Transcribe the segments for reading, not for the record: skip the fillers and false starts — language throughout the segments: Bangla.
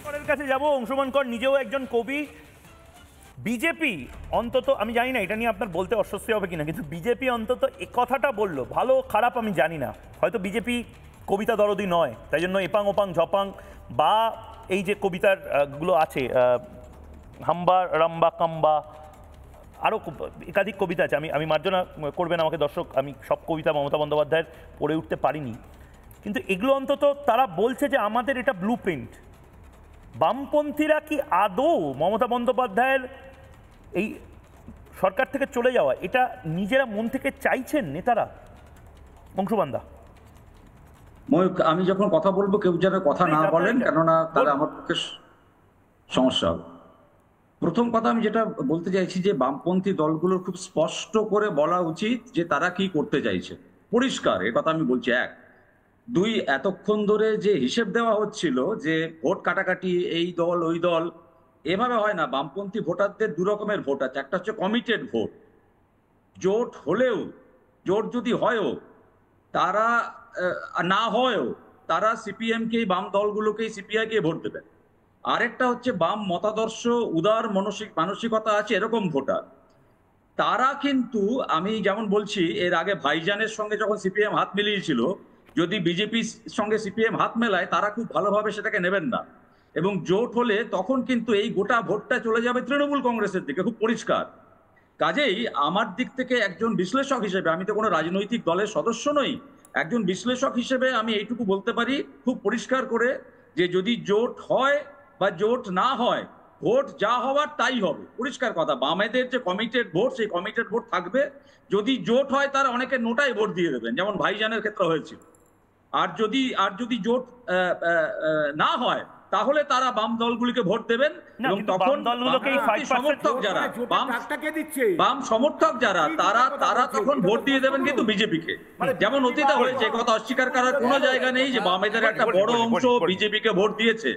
করের কাছে যাব। অংশুমান কর নিজেও একজন কবি। বিজেপি অন্তত, আমি জানি না এটা নিয়ে আপনার বলতে অস্বস্তি হবে কিনা, কিন্তু বিজেপি অন্তত এ কথাটা বললো, ভালো খারাপ আমি জানি না, হয়তো বিজেপি কবিতা দরদি নয়, তাই জন্য এপাং ওপাং ঝপাং বা এই যে কবিতার গুলো আছে, হাম্বা রাম্বা কাম্বা, আরও একাধিক কবিতা আছে, আমি মার্জনা করবেন আমাকে দর্শক, আমি সব কবিতা মমতা বন্দ্যোপাধ্যায়ের পড়ে উঠতে পারিনি, কিন্তু এগুলো অন্তত তারা বলছে যে আমাদের এটা ব্লু প্রিন্ট। বামপন্থীরা কি আদৌ মমতা বন্দ্যোপাধ্যায়ের এই সরকার থেকে চলে যাওয়া এটা নিজেরা মন থেকে চাইছেন নেতারা? অংশুমানদা, আমি যখন কথা বলবো কেউ যেন কথা না বলেন, কেননা তাহলে আমার পক্ষে সমস্যা হবে। প্রথম কথা আমি যেটা বলতে চাইছি যে বামপন্থী দলগুলোর খুব স্পষ্ট করে বলা উচিত যে তারা কি করতে চাইছে, পরিষ্কার এ কথা আমি বলছি। এক, দুই, এতক্ষণ ধরে যে হিসেব দেওয়া হচ্ছিল যে ভোট কাটাকাটি এই দল ওই দল, এভাবে হয় না। বামপন্থী ভোটারদের দু রকমের ভোট আছে, একটা হচ্ছে কমিটেড ভোট, জোট হলেও, জোট যদি হয়ও তারা না হয়ও তারা সিপিএমকে, বাম দলগুলোকেই, সিপিআইকে ভোট দেবে। আরেকটা হচ্ছে বাম মতাদর্শ, উদার মানসিকতা আছে এরকম ভোটার। তারা কিন্তু, আমি যেমন বলছি, এর আগে ভাইজানের সঙ্গে যখন সিপিএম হাত মিলিয়েছিল, যদি বিজেপির সঙ্গে সিপিএম হাত মেলায় তারা খুব ভালোভাবে সেটাকে নেবেন না, এবং জোট হলে তখন কিন্তু এই গোটা ভোটটা চলে যাবে তৃণমূল কংগ্রেসের দিকে, খুব পরিষ্কার। কাজেই আমার দিক থেকে একজন বিশ্লেষক হিসেবে, আমি তো কোনো রাজনৈতিক দলের সদস্য নই, একজন বিশ্লেষক হিসেবে আমি এইটুকু বলতে পারি খুব পরিষ্কার করে যে যদি জোট হয় বা জোট না হয়, ভোট যা হওয়ার তাই হবে, পরিষ্কার কথা। বামেদের যে কমিটেড ভোট, সেই কমিটেড ভোট থাকবে। যদি জোট হয় তারা অনেকে নোটায় ভোট দিয়ে দেবেন, যেমন ভাইজানের ক্ষেত্রে হয়েছিল। আর যদি জোট না হয় তাহলে তারা বাম দলগুলিকে ভোট দেবেন, এবং তখন সমর্থক যারা, বাম সমর্থক যারা, তারা তখন ভোট দিয়ে দেবেন কিন্তু বিজেপিকে। যেমন অতীতে হয়েছে, কথা অস্বীকার করার কোনো জায়গা নেই যে বামেদের একটা বড় অংশ বিজেপিকে ভোট দিয়েছে।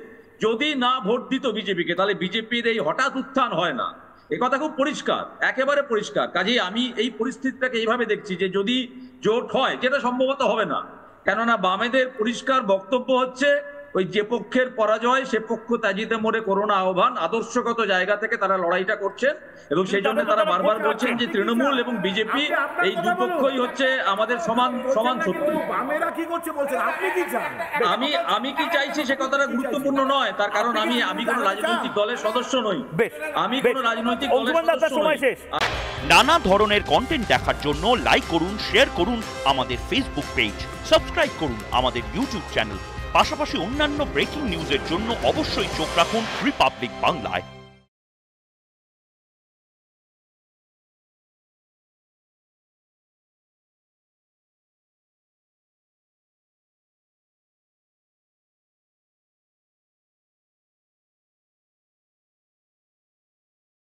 যদি না ভোট দিত বিজেপিকে, তাহলে বিজেপির এই হঠাৎ উত্থান হয় না, এ কথা খুব পরিষ্কার, একেবারে পরিষ্কার। কাজেই আমি এই পরিস্থিতিটাকে এইভাবে দেখছি যে যদি জোট হয়, যেটা সম্ভবত হবে না, কেননা বামেদের পরিষ্কার বক্তব্য হচ্ছে ওই যে পক্ষের পরাজয় সে পক্ষ ত্যাজিতে মোরে করোনা আহ্বান, আদর্শগত জায়গা থেকে তারা লড়াইটা করছেন, এবং সেই জন্য তারা বারবার বলছেন যে তৃণমূল এবং বিজেপি এই দুপক্ষই হচ্ছে আমাদের সমান শত্রু। আমি কি চাইছি সে কথাটা গুরুত্বপূর্ণ নয়, তার কারণ আমি কোনো রাজনৈতিক দলের সদস্য নই, আমি কোনো রাজনৈতিক দলের সদস্য নই। নানা ধরনের কন্টেন্ট দেখার জন্য লাইক করুন, শেয়ার করুন আমাদের ফেসবুক পেজ, সাবস্ক্রাইব করুন আমাদের ইউটিউব চ্যানেল, পাশাপাশি অন্যান্য ব্রেকিং নিউজের জন্য অবশ্যই চোখ রাখুন রিপাবলিক বাংলায়।